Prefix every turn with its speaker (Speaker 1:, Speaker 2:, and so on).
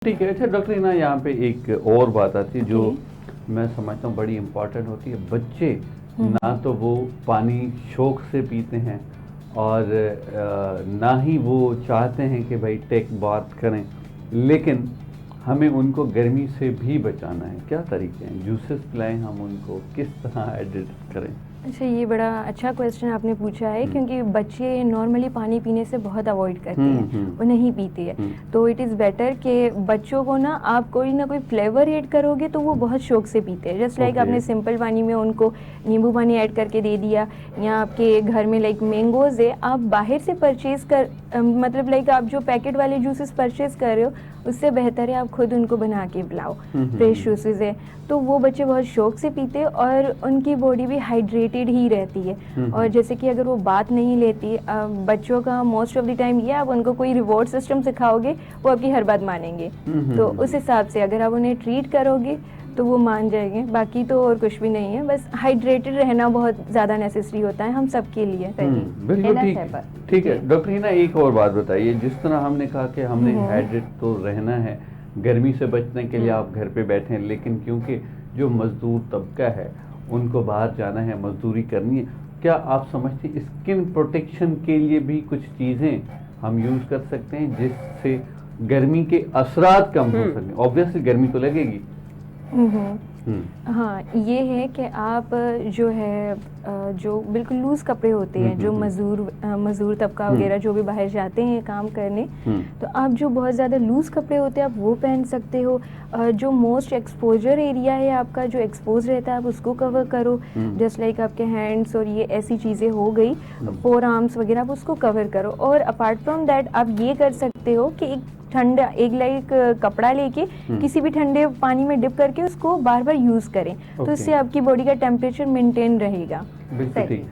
Speaker 1: ठीक है। अच्छा डॉक्टर इना, यहाँ पे एक और बात आती है जो
Speaker 2: ओके।
Speaker 1: मैं समझता हूँ बड़ी इम्पोर्टेंट होती है। बच्चे ना
Speaker 2: हम्म।
Speaker 1: तो वो पानी शौक से पीते हैं और ना ही वो चाहते हैं कि भाई टेक बात करें, लेकिन हमें उनको गर्मी से भी बचाना है। क्या तरीके हैं? जूसेस पिलाएं हम उनको, किस तरह एडजस्ट करें?
Speaker 2: अच्छा, ये बड़ा अच्छा क्वेश्चन आपने पूछा है,
Speaker 1: हम्म
Speaker 2: क्योंकि बच्चे नॉर्मली पानी पीने से बहुत अवॉइड करते हैं, वो
Speaker 1: हम्म
Speaker 2: नहीं पीते हैं।
Speaker 1: हम्म।
Speaker 2: तो इट इज़ बेटर कि बच्चों को ना आप कोई ना कोई फ्लेवर ऐड करोगे तो वो बहुत शौक से पीते हैं। Just like
Speaker 1: okay.
Speaker 2: आपने सिंपल पानी में उनको नींबू पानी ऐड करके दे दिया, या आपके घर में लाइक मैंगोज़ है, आप बाहर से परचेज़ कर मतलब लाइक आप जो पैकेट वाले जूसेस परचेज़ कर रहे हो उससे बेहतर है आप खुद उनको बना के पिलाओ। फ्रेश जूसेस है तो वो बच्चे बहुत शौक से पीते हैं और उनकी बॉडी भी हाइड्रेटेड ही रहती है। और जैसे कि अगर वो बात नहीं लेती, बच्चों का मोस्ट ऑफ द टाइम ये, आप उनको कोई रिवॉर्ड सिस्टम सिखाओगे वो आपकी हर बात मानेंगे। तो उस हिसाब से अगर आप उन्हें ट्रीट करोगे तो वो मान जाएंगे, बाकी तो और कुछ भी नहीं है। बस हाइड्रेटेड रहना बहुत ज़्यादा नेसेसरी होता है हम सब के लिए।
Speaker 1: बिल्कुल ठीक
Speaker 2: है
Speaker 1: है।
Speaker 2: पर
Speaker 1: ठीक है
Speaker 2: जी।
Speaker 1: डॉक्टर हिना, एक और बात बताइए। जिस तरह हमने कहा कि हमने हाइड्रेट तो रहना है, गर्मी से बचने के लिए आप घर पे बैठे हैं, लेकिन क्योंकि जो मजदूर तबका है उनको बाहर जाना है, मजदूरी करनी है, क्या आप समझते हैं स्किन प्रोटेक्शन के लिए भी कुछ चीज़ें हम यूज़ कर सकते हैं जिससे गर्मी के असरात कम हो सकें? ऑब्वियसली गर्मी तो लगेगी।
Speaker 2: हम्म।
Speaker 1: हम्म
Speaker 2: हाँ, ये है कि आप जो है जो बिल्कुल लूज़ कपड़े होते हैं, जो मज़दूर तबका वगैरह जो भी बाहर जाते हैं काम करने, तो आप जो बहुत ज़्यादा लूज़ कपड़े होते हैं आप वो पहन सकते हो। जो मोस्ट एक्सपोजर एरिया है आपका, जो एक्सपोज रहता है, आप उसको कवर करो। जस्ट लाइक आपके हैंड्स और ये ऐसी चीज़ें हो गई, फोर आर्म्स वगैरह, आप उसको कवर करो। और अपार्ट फ्रॉम दैट आप ये कर सकते हो कि एक ठंडा एक लाइक कपड़ा लेके किसी भी ठंडे पानी में डिप करके उसको बार बार यूज़ करें, तो इससे आपकी बॉडी का टेम्परेचर मेंटेन रहेगा।
Speaker 1: बिल्कुल ठीक।